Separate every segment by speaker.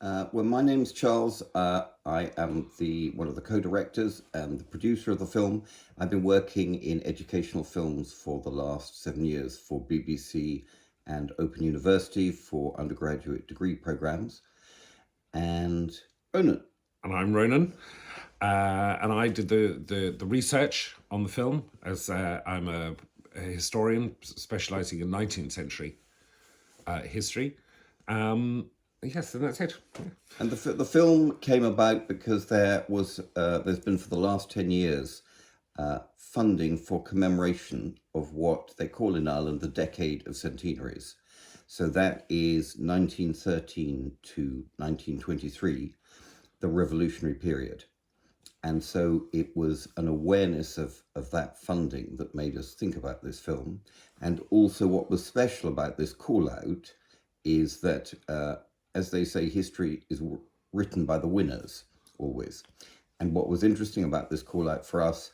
Speaker 1: Well, my name's Charles. I am one of the co-directors and the producer of the film. I've been working in educational films for the last 7 years for BBC and Open University for undergraduate degree programs. And Ronan.
Speaker 2: And I'm Ronan, and I did the research on the film as I'm a historian specialising in 19th century history. Yes, and that's it. Yeah.
Speaker 1: And the film came about because there's been for the last 10 years funding for commemoration of what they call in Ireland the decade of centenaries. So that is 1913 to 1923, the revolutionary period. And so it was an awareness of that funding that made us think about this film. And also what was special about this call out is that, as they say, history is written by the winners always. And what was interesting about this call out for us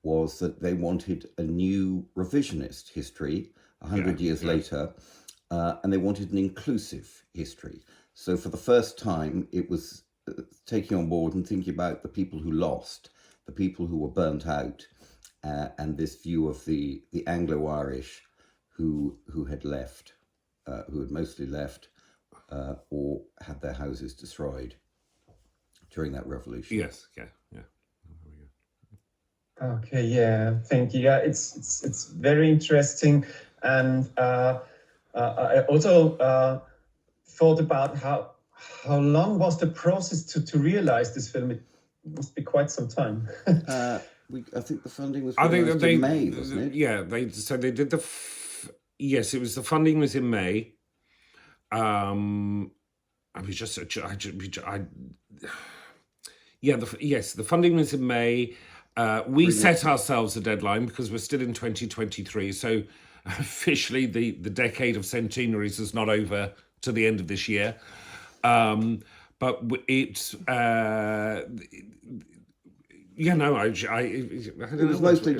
Speaker 1: was that they wanted a new revisionist history 100 years later, and they wanted an inclusive history. So for the first time, it was taking on board and thinking about the people who lost, the people who were burnt out, and this view of the Anglo-Irish who had left, who had mostly left or had their houses destroyed during that revolution.
Speaker 2: Yes, yeah.
Speaker 3: Okay, yeah, thank you. Yeah, it's very interesting, and I also thought about how long was the process to realize this film? It must be quite some time.
Speaker 1: I think the funding was in May, wasn't it?
Speaker 2: Yeah, they did yes, it was the funding was in May. The funding was in May. We set ourselves a deadline because we're still in 2023. So officially, the decade of centenaries is not over to the end of this year. But it,
Speaker 1: it was mostly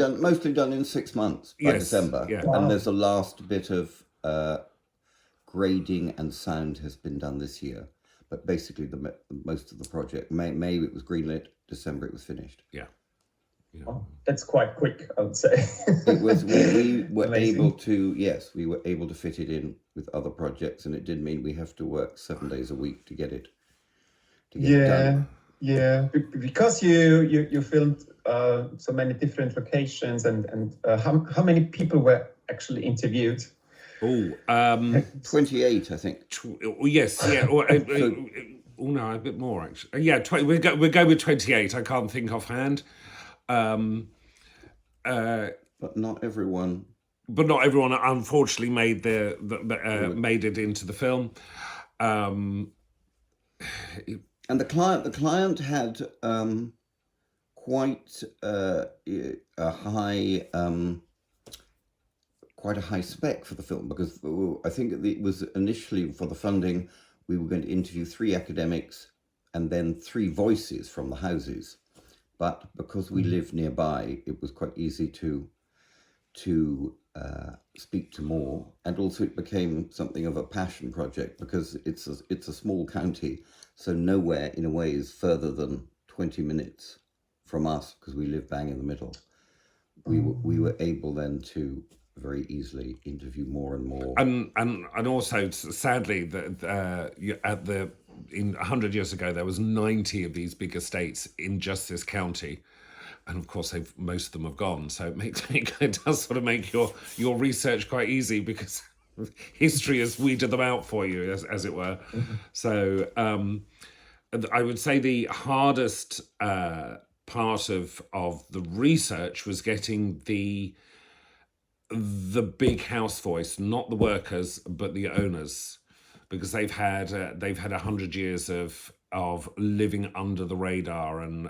Speaker 1: done in 6 months by December.
Speaker 2: Yeah.
Speaker 1: And there's a last bit of grading and sound has been done this year. But basically, most of the project, May it was greenlit, December it was finished.
Speaker 2: Yeah.
Speaker 3: Oh, that's quite quick, I would say.
Speaker 1: It was. We were able to fit it in with other projects, and it did mean we have to work 7 days a week to get it. Done.
Speaker 3: Yeah. Because you filmed so many different locations, and how many people were actually interviewed?
Speaker 1: 28, I think.
Speaker 2: Yes, yeah. No, a bit more actually. Yeah, we go with 28. I can't think offhand.
Speaker 1: But not everyone.
Speaker 2: But not everyone, unfortunately, made made it into the film.
Speaker 1: And the client had quite a high spec for the film, because I think it was initially for the funding we were going to interview 3 academics and then 3 voices from the houses. But because we live nearby, it was quite easy to speak to more, and also it became something of a passion project because it's a small county, so nowhere in a way is further than 20 minutes from us because we live bang in the middle. We were able then to very easily interview more and more,
Speaker 2: and also sadly that in 100 years ago, there was 90 of these big estates in just this county. And of course, most of them have gone. So it does sort of make your research quite easy because history has weeded them out for you, as it were. Mm-hmm. So I would say the hardest part of the research was getting the big house voice, not the workers, but the owners, because they've had 100 years of living under the radar and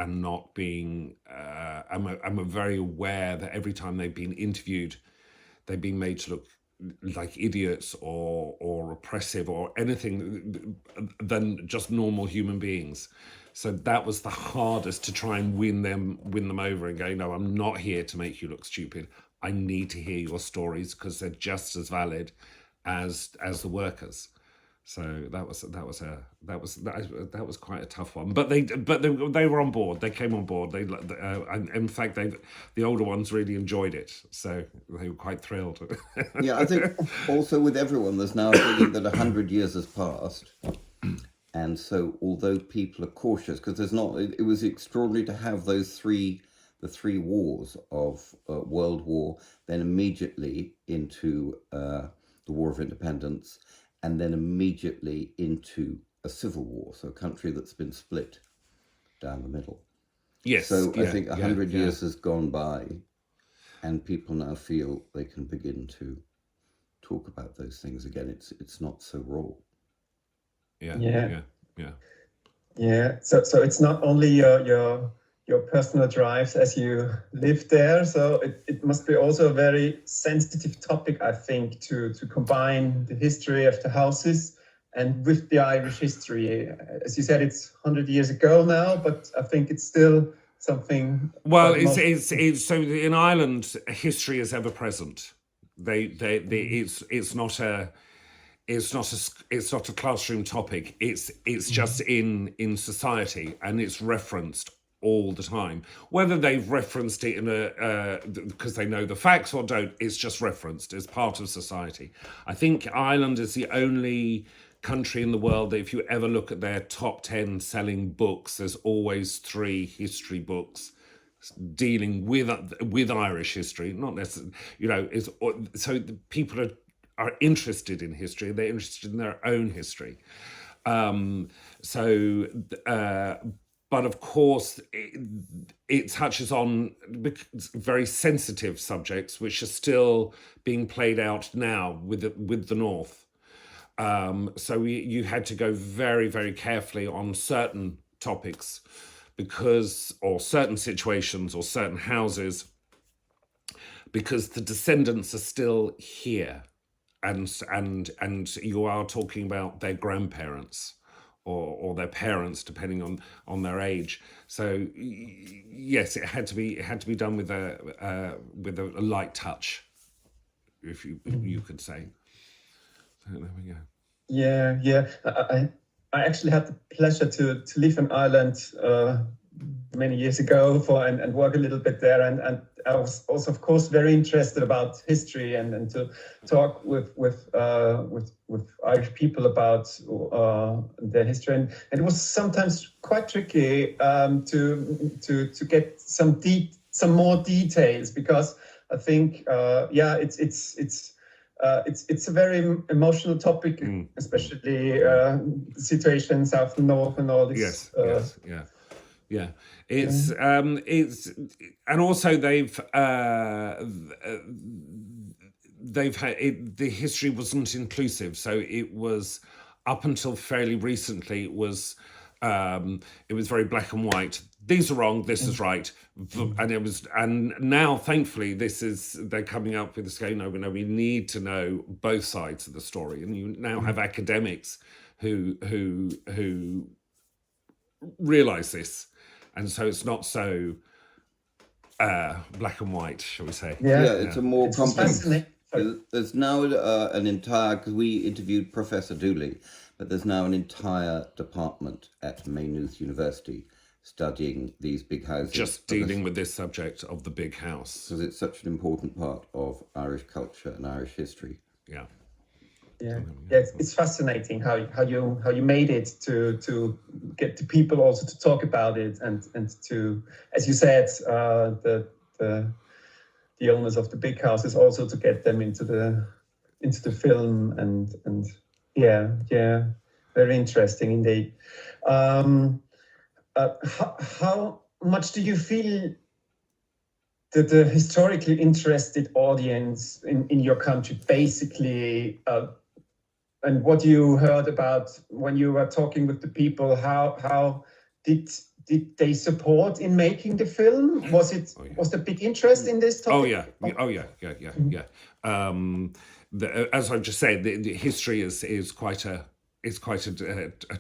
Speaker 2: not being. I'm very aware that every time they've been interviewed, they've been made to look like idiots or oppressive or anything than just normal human beings. So that was the hardest, to try and win them over and go, no, I'm not here to make you look stupid. I need to hear your stories because they're just as valid as the workers. So that was quite a tough one. But they were on board. They came on board. And in fact, the older ones really enjoyed it. So they were quite thrilled.
Speaker 1: Yeah, I think also with everyone, there's now a feeling that 100 years has passed. And so although people are cautious, because it was extraordinary to have the three wars of World War, then immediately into the War of Independence, and then immediately into a civil war, so a country that's been split down the middle.
Speaker 2: Yes.
Speaker 1: So I
Speaker 2: yeah,
Speaker 1: think
Speaker 2: yeah,
Speaker 1: 100
Speaker 2: yeah.
Speaker 1: years has gone by, and people now feel they can begin to talk about those things again. It's not so raw.
Speaker 2: Yeah.
Speaker 3: Yeah.
Speaker 2: Yeah. Yeah.
Speaker 3: Yeah, so it's not only your personal drives as you live there. So it must be also a very sensitive topic, I think, to combine the history of the houses and with the Irish history. As you said, it's 100 years ago now, but I think it's still something.
Speaker 2: Well,
Speaker 3: about most-
Speaker 2: it's so in Ireland, history is ever present. It's not a. It's not a classroom topic. It's just in society, and it's referenced all the time. Whether they've referenced it in because they know the facts or don't, it's just referenced as part of society. I think Ireland is the only country in the world that if you ever look at their top 10 selling books, there's always 3 history books dealing with Irish history. Not necessarily, so the people are interested in history. They're interested in their own history. But of course, it touches on very sensitive subjects, which are still being played out now with the North. So you had to go very, very carefully on certain topics or certain situations or certain houses, because the descendants are still here. And you are talking about their grandparents or their parents, depending on their age. So yes, it had to be done with a light touch, if you could say. So there we go.
Speaker 3: Yeah. I actually had the pleasure to live in Ireland many years ago and work a little bit there, and I was also, of course, very interested about history and to talk with Irish people about their history, and it was sometimes quite tricky to get some more details, because I think it's a very emotional topic, especially the situation in South and North and all this.
Speaker 2: Yeah. It's and also they've had the history wasn't inclusive, so it was up until fairly recently. It was very black and white. These are wrong. This is right, and now thankfully they're coming up with this going. No, we need to know both sides of the story, and you now have academics who realize this. And so it's not so black and white, shall we say?
Speaker 1: Yeah, it's a more
Speaker 3: It's
Speaker 1: complex.
Speaker 3: fascinating.
Speaker 1: There's now an entire, because we interviewed Professor Dooley, but there's now an entire department at Maynooth University studying these big houses.
Speaker 2: Just dealing with this subject of the big house.
Speaker 1: Because it's such an important part of Irish culture and Irish history.
Speaker 2: Yeah.
Speaker 3: Yeah, it's fascinating how you made it to get the people also to talk about it and to, as you said, the owners of the big houses also to get them into the film and yeah, very interesting indeed. How much do you feel that the historically interested audience in your country basically? And what you heard about when you were talking with the people, how did they support in making the film? Was there big interest in this topic?
Speaker 2: Yeah. As I've just said, the history is quite a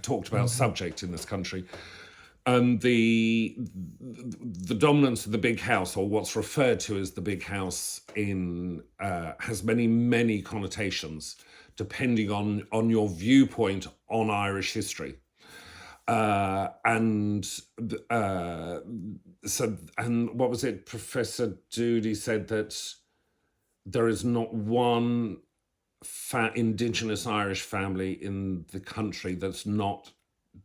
Speaker 2: talked about subject in this country. The dominance of the big house, or what's referred to as the big house, in has many connotations depending on your viewpoint on Irish history. And what was it? Professor Doody said that there is not one Indigenous Irish family in the country that's not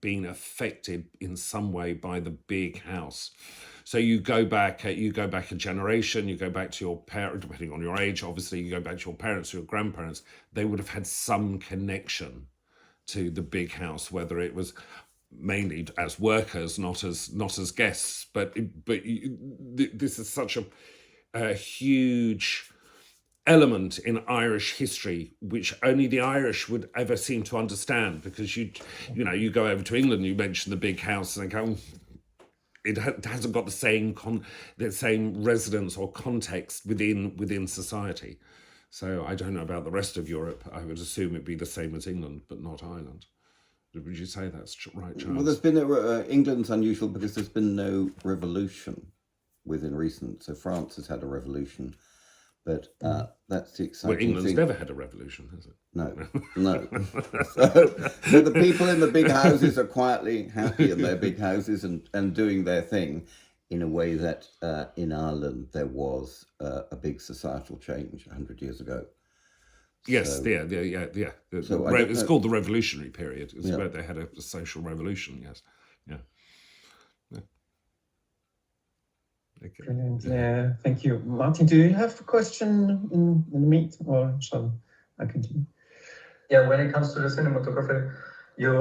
Speaker 2: been affected in some way by the big house. So you go back a generation, you go back to your parents, depending on your age, obviously, you go back to your parents, your grandparents, they would have had some connection to the big house, whether it was mainly as workers, not as guests. But this is such a huge element in Irish history, which only the Irish would ever seem to understand, because you go over to England, you mention the big house, and they go, it hasn't got the same resonance or context within society. So I don't know about the rest of Europe. I would assume it'd be the same as England, but not Ireland. Would you say that's right, Charles?
Speaker 1: Well, there's been England's unusual because there's been no revolution within recent. So France has had a revolution. But that's the exciting
Speaker 2: Well, England's
Speaker 1: thing.
Speaker 2: never had a revolution, has it?
Speaker 1: No. So the people in the big houses are quietly happy in their big houses and doing their thing in a way that in Ireland there was a big societal change 100 years ago.
Speaker 2: Yes,
Speaker 1: So-
Speaker 2: yeah.
Speaker 1: So I don't
Speaker 2: It's
Speaker 1: know.
Speaker 2: called the Revolutionary Period. It's
Speaker 1: Yeah.
Speaker 2: where they had a social revolution. Yes, yeah. Okay.
Speaker 3: Brilliant. Yeah, thank you. Martin, do you have a question in the meet, or shall I continue?
Speaker 4: Yeah, when it comes to the cinematography, you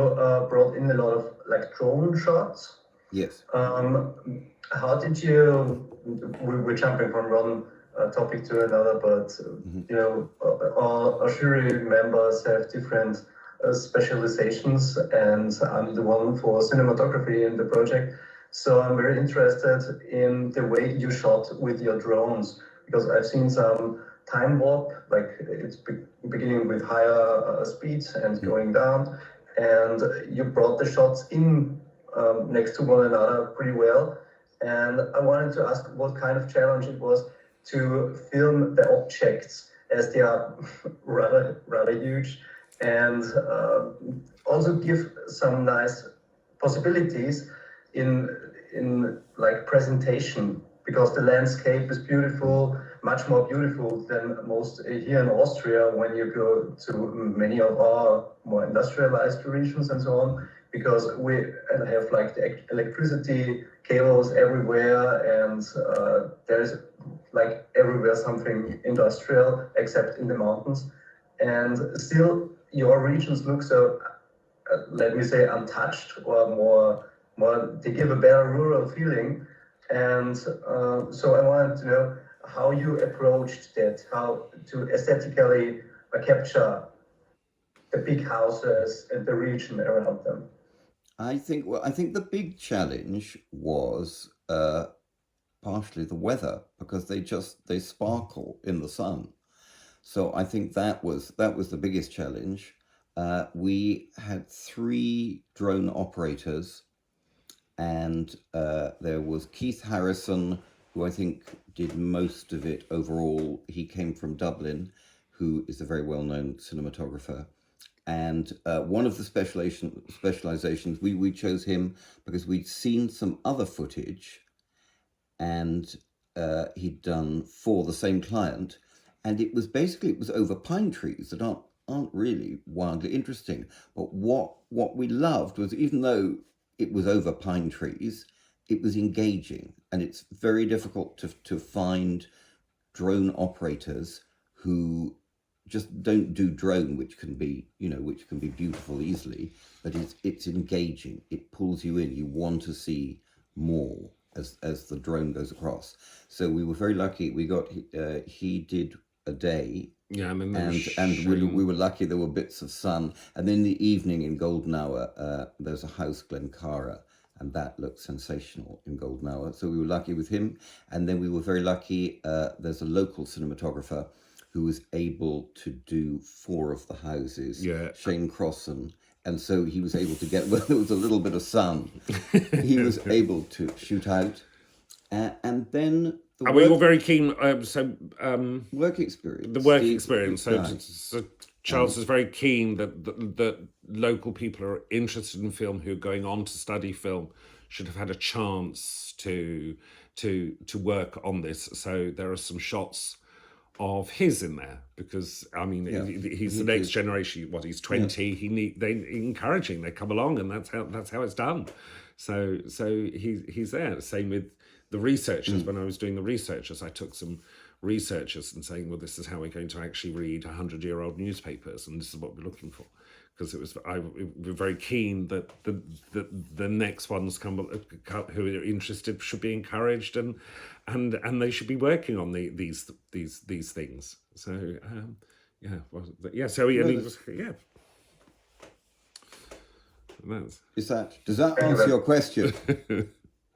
Speaker 4: brought in a lot of like drone shots.
Speaker 1: Yes.
Speaker 4: How did you? We're jumping from one topic to another, but you know, our jury members have different specializations, and I'm the one for cinematography in the project. So I'm very interested in the way you shot with your drones, because I've seen some time warp, like it's beginning with higher speeds and going down, and you brought the shots in next to one another pretty well. And I wanted to ask what kind of challenge it was to film the objects, as they are rather huge, and also give some nice possibilities in like presentation, because the landscape is beautiful, much more beautiful than most here in Austria when you go to many of our more industrialized regions and so on, because we have like the electricity cables everywhere, and there's like everywhere something industrial except in the mountains, and still your regions look so let me say untouched, or more they give a better rural feeling. And so I wanted to know how you approached that, how to aesthetically capture the big houses and the region around them.
Speaker 1: I think the big challenge was partially the weather, because they sparkle in the sun. So I think that was the biggest challenge. We had 3 drone operators, and there was Keith Harrison, who I think did most of it overall. He came from Dublin, who is a very well-known cinematographer. And one of the specializations, we chose him because we'd seen some other footage, and he'd done for the same client, and it was over pine trees that aren't really wildly interesting. But what we loved was, even though it was over pine trees, it was engaging, and it's very difficult to find drone operators who just don't do drone, which can be beautiful easily, but it's engaging. It pulls you in. You want to see more as the drone goes across. So we were very lucky. We got he did a day.
Speaker 2: Yeah, and
Speaker 1: we were lucky there were bits of sun. And in the evening in golden hour, there's a house, Glencara, and that looked sensational in golden hour. So we were lucky with him. And then we were very lucky. There's a local cinematographer who was able to do 4 of the houses.
Speaker 2: Yeah.
Speaker 1: Shane Crossan. And so he was able to get, when there was a little bit of sun, he was able to shoot out. And then
Speaker 2: And we were very keen.
Speaker 1: work experience.
Speaker 2: The work
Speaker 1: Steve-
Speaker 2: experience. So Charles is very keen that local people who are interested in film, who are going on to study film, should have had a chance to work on this. So there are some shots of his in there, because I mean he's the next generation. What, he's 20. They encouraging. They come along, and that's how it's done. So he's there. Same with the researchers. When I was doing the researchers, I took some researchers and saying, well, this is how we're going to actually read 100-year-old newspapers, and this is what we're looking for. Because we're very keen that the next ones who are interested should be encouraged, and they should be working on these things. So
Speaker 1: Does that answer your question?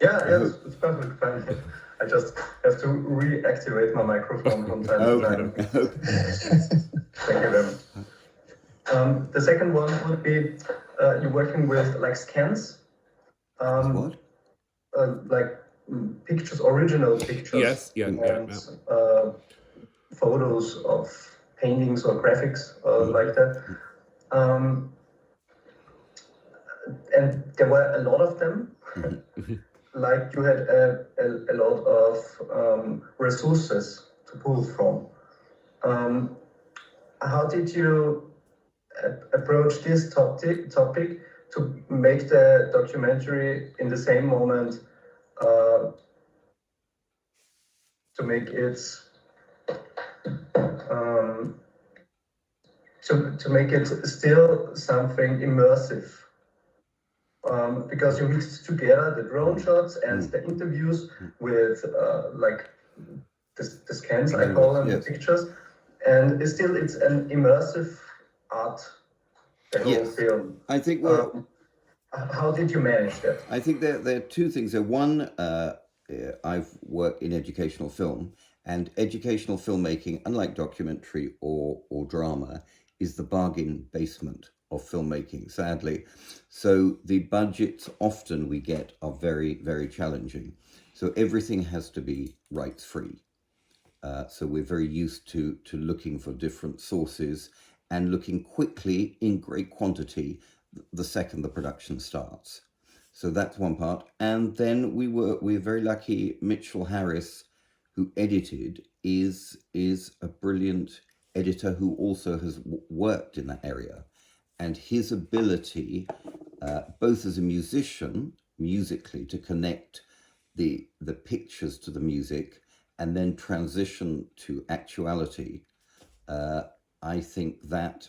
Speaker 4: Yeah, it's perfectly fine. I just have to reactivate my microphone from time to time. Thank you very much. The second one would be you're working with like scans,
Speaker 1: What?
Speaker 4: like pictures, original pictures.
Speaker 2: Yes,
Speaker 4: Photos of paintings or graphics like that. And there were a lot of them. Like you had a lot of resources to pull from. How did you approach this topic to make the documentary in the same moment, to make it to make it still something immersive? Because you mixed together the drone shots and the interviews with like the scans, I call them, the pictures, and it's an immersive art, the whole film.
Speaker 1: I think
Speaker 4: how did you manage that?
Speaker 1: I think there are two things there. One, I've worked in educational film, and educational filmmaking, unlike documentary or drama, is the bargain basement of filmmaking, sadly. So the budgets often we get are very, very challenging. So everything has to be rights free. So we're very used to looking for different sources and looking quickly in great quantity the second the production starts. So that's one part. And then we're very lucky. Mitchell Harris, who edited, is a brilliant editor who also has worked in that area. And his ability, both as a musician, musically, to connect the pictures to the music and then transition to actuality, I think that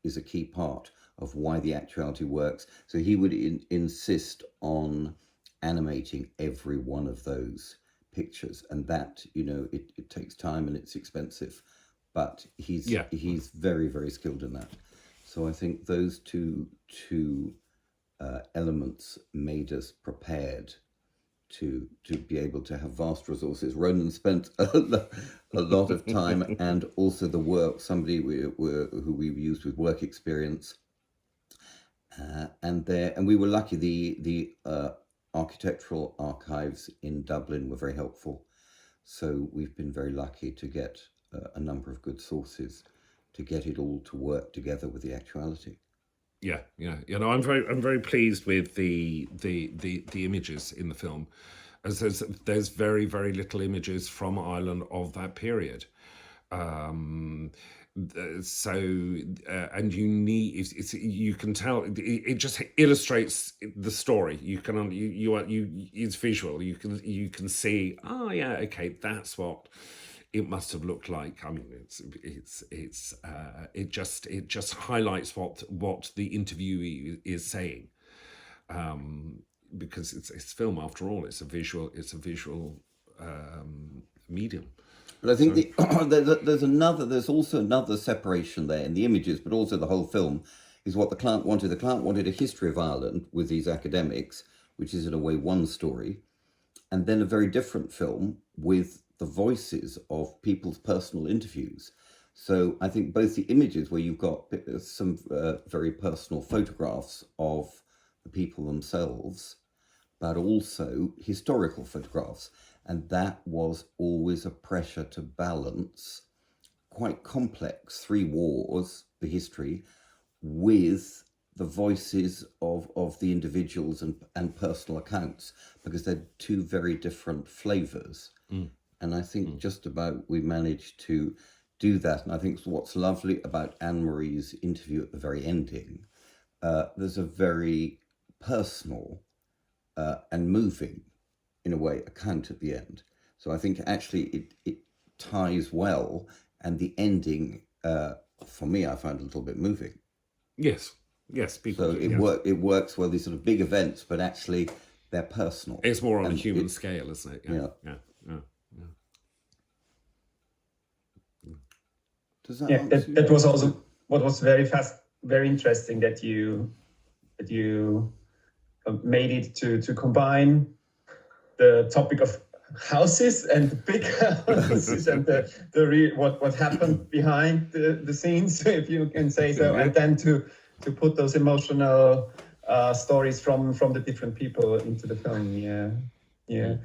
Speaker 1: is a key part of why the actuality works. So he would insist on animating every one of those pictures, and that, it takes time and it's expensive, but he's very, very skilled in that. So I think those two elements made us prepared to be able to have vast resources. Ronan spent a lot of time, and also the work, somebody who we used with work experience, and we were lucky. The architectural archives in Dublin were very helpful, so we've been very lucky to get a number of good sources to get it all to work together with the actuality.
Speaker 2: Yeah. I'm very pleased with the images in the film, as there's very, very little images from Ireland of that period. And you can tell it just illustrates the story. It's visual. You can see. Oh yeah, okay, that's what it must have looked like. I mean, it just highlights what the interviewee is saying, because it's film after all. It's a visual medium.
Speaker 1: But I think there's also another separation there in the images, but also the whole film is what the client wanted. The client wanted a history of Ireland with these academics, which is in a way one story, and then a very different film with the voices of people's personal interviews. So I think both the images where you've got some very personal photographs of the people themselves, but also historical photographs. And that was always a pressure to balance quite complex 3 wars, the history, with the voices of the individuals and personal accounts, because they're 2 very different flavors. And I think just about we managed to do that. And I think what's lovely about Anne-Marie's interview at the very ending, there's a very personal and moving, in a way, account at the end. So I think actually it ties well, and the ending, for me, I found a little bit moving.
Speaker 2: Yes, people.
Speaker 1: So
Speaker 2: do,
Speaker 1: it works well, these sort of big events, but actually they're personal.
Speaker 2: It's more on a human scale, isn't it?
Speaker 1: Yeah. Does that
Speaker 3: Yeah,
Speaker 1: answer
Speaker 3: that was also what was very interesting, that you made it to combine the topic of houses and the big houses and what happened behind the scenes, if you can say so, and then to put those emotional stories from the different people into the film. Yeah.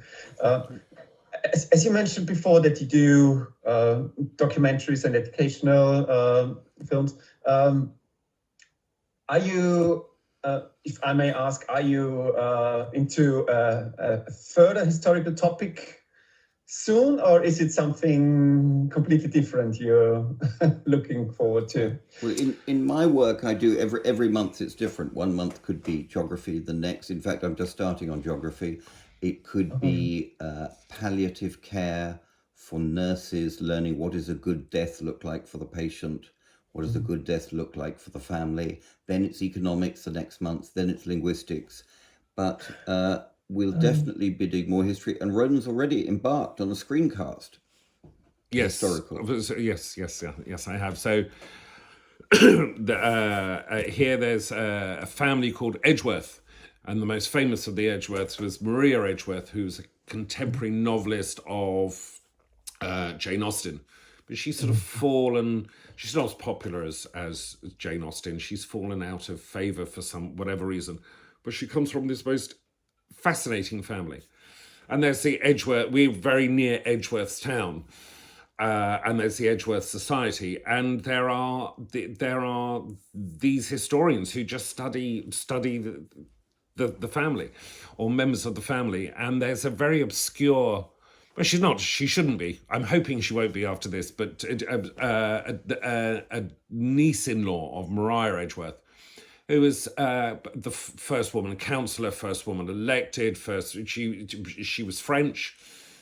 Speaker 3: As you mentioned before, that you do documentaries and educational films. Are you, if I may ask, are you into a further historical topic soon, or is it something completely different you're looking forward to?
Speaker 1: Well, in my work, I do every month it's different. One month could be geography, the next, in fact, I'm just starting on geography. It could be palliative care for nurses, learning what does a good death look like for the patient, what does a good death look like for the family. Then it's economics the next month, then it's linguistics. But we'll definitely be doing more history. And Ronan's already embarked on a screencast.
Speaker 2: Yes.
Speaker 1: Historical.
Speaker 2: Yes, I have. So here there's a family called Edgeworth. And the most famous of the Edgeworths was Maria Edgeworth, who's a contemporary novelist of Jane Austen. But she's sort of fallen, she's not as popular as Jane Austen. She's fallen out of favour for whatever reason. But she comes from this most fascinating family. And there's the Edgeworth, we're very near Edgeworth's town. And there's the Edgeworth Society, and there are these historians who just study the family, or members of the family, and there's a very obscure. Well, she shouldn't be. I'm hoping she won't be after this, but a niece-in-law of Maria Edgeworth, who was the first woman councillor, first woman elected, she was French.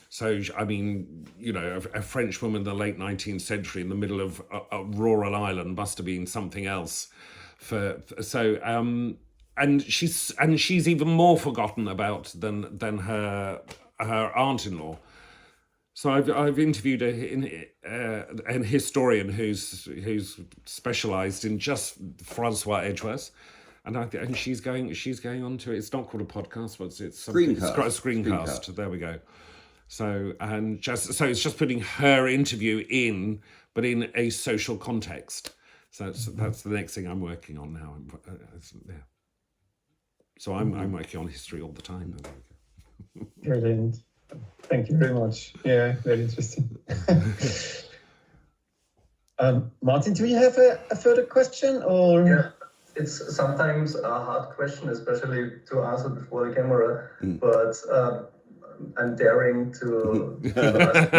Speaker 2: So, I mean, you know, a French woman in the late 19th century in the middle of a rural island must have been something else. And she's even more forgotten about than her aunt-in-law. So I've interviewed an historian who's specialised in just Francois Edgeworth, and she's going on to it. It's not called a podcast, but it's something.
Speaker 1: Screencast.
Speaker 2: It's a screencast. There we go. So it's just putting her interview in, but in a social context. So that's the next thing I'm working on now. Yeah. So I'm working on history all the time.
Speaker 3: Brilliant. Thank you very much. Yeah, very interesting. Martin, do you have a further question, or?
Speaker 4: Yeah, it's sometimes a hard question, especially to answer before the camera, but I'm daring to ask.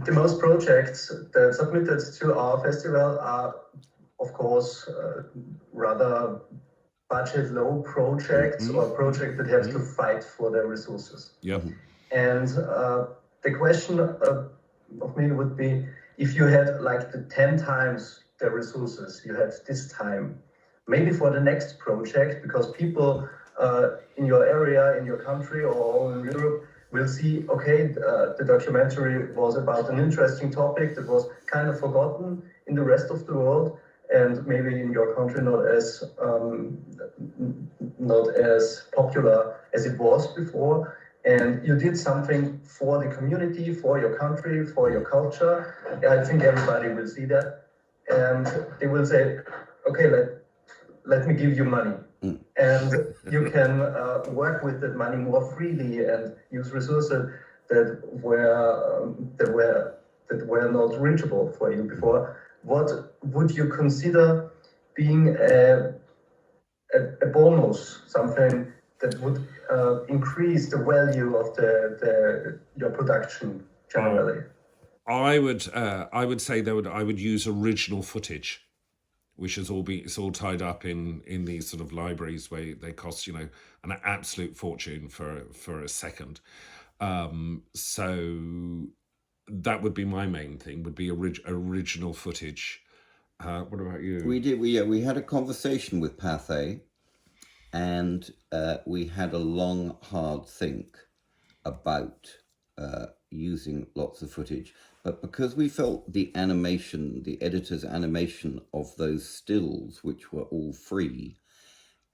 Speaker 4: The most projects that submitted to our festival are, of course, rather budget low projects or projects that have to fight for their resources.
Speaker 2: Yep.
Speaker 4: And the question of me would be, if you had like the 10 times the resources you had this time, maybe for the next project, because people in your area, in your country, or in Europe will see, okay, the documentary was about an interesting topic that was kind of forgotten in the rest of the world, and maybe in your country not as popular as it was before. and you did something for the community, for your country, for your culture. I think everybody will see that, and they will say, okay, let me give you money. And you can work with that money more freely and use resources that were not reachable for you before. What would you consider being a bonus, something that would increase the value of your production generally?
Speaker 2: I would say I would use original footage, which is it's all tied up in these sort of libraries where they cost, you know, an absolute fortune for a second. So that would be my main thing, would be original footage. What about you?
Speaker 1: We had a conversation with Pathé, and we had a long, hard think about using lots of footage. But because we felt the animation, the editor's animation of those stills, which were all free,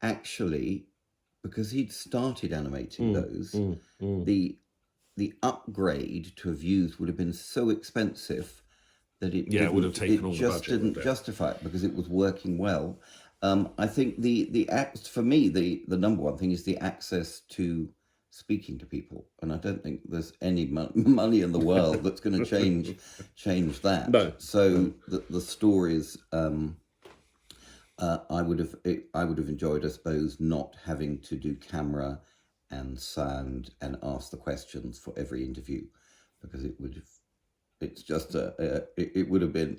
Speaker 1: actually, because he'd started animating those, the upgrade to have used would have been so expensive that it
Speaker 2: would have taken all the budget,
Speaker 1: didn't justify it because it was working well. I think for me the number one thing is the access to speaking to people, and I don't think there's any money in the world that's going to change that.
Speaker 2: No.
Speaker 1: So the stories, I would have enjoyed, I suppose, not having to do camera and sound and ask the questions for every interview, because it would have been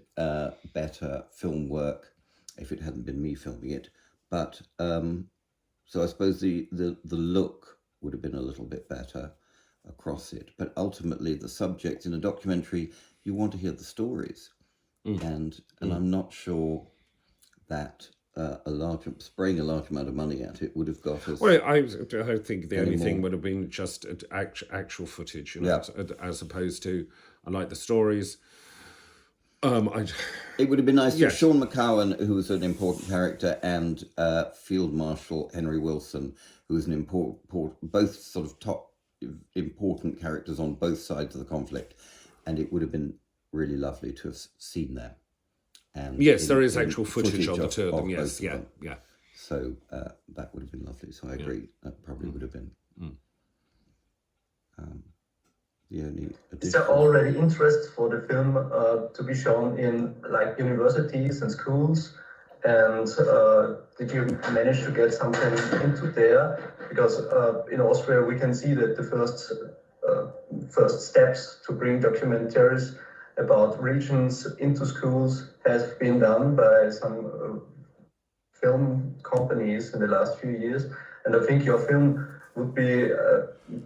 Speaker 1: better film work if it hadn't been me filming it. But so I suppose the look would have been a little bit better across it. But ultimately, the subject in a documentary, you want to hear the stories, and I'm not sure that spraying a large amount of money at it would have got us.
Speaker 2: Well, I think the only thing would have been just actual footage, you know, as opposed to, I like the stories.
Speaker 1: It would have been nice if Sean McCowan, who was an important character, and Field Marshal Henry Wilson, who was an both sort of top important characters on both sides of the conflict, and it would have been really lovely to have seen them. And
Speaker 2: yes, there is actual footage of the two of them. Yes, yeah.
Speaker 1: So that would have been lovely. So I agree. That probably would have been the only addition.
Speaker 4: Is there already interest for the film to be shown in like universities and schools? And did you manage to get something into there? Because in Austria we can see that the first steps to bring documentaries about regions into schools has been done by some film companies in the last few years, and I think your film would be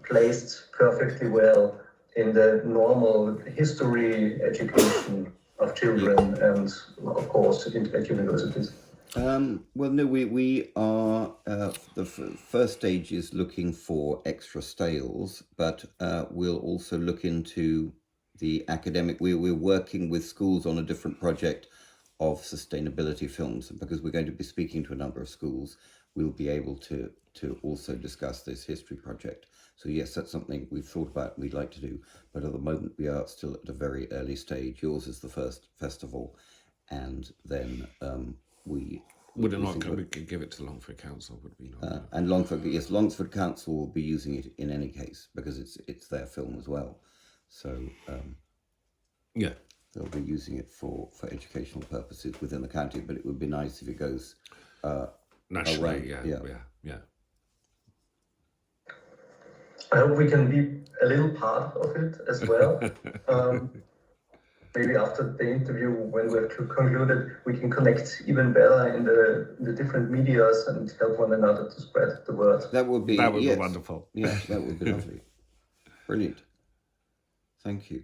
Speaker 4: placed perfectly well in the normal history education of children and of course at universities.
Speaker 1: Well, no, we are, the first stage is looking for extra sales, but we'll also look into the academic. We're working with schools on a different project of sustainability films, because we're going to be speaking to a number of schools. We'll be able to also discuss this history project. So yes, that's something we've thought about and we'd like to do, but at the moment we are still at a very early stage. Yours is the first festival, and then we
Speaker 2: could give it to Longford Council, would we not?
Speaker 1: And Longford Council will be using it in any case, because it's their film as well. So they'll be using it for educational purposes within the county, but it would be nice if it goes
Speaker 2: nationally.
Speaker 1: Around.
Speaker 2: Yeah.
Speaker 4: I hope we can be a little part of it as well. Maybe after the interview, when we've concluded, we can connect even better in the different medias and help one another to spread the word.
Speaker 1: That would be
Speaker 2: wonderful.
Speaker 1: Yeah, that would be lovely. Brilliant. Thank you.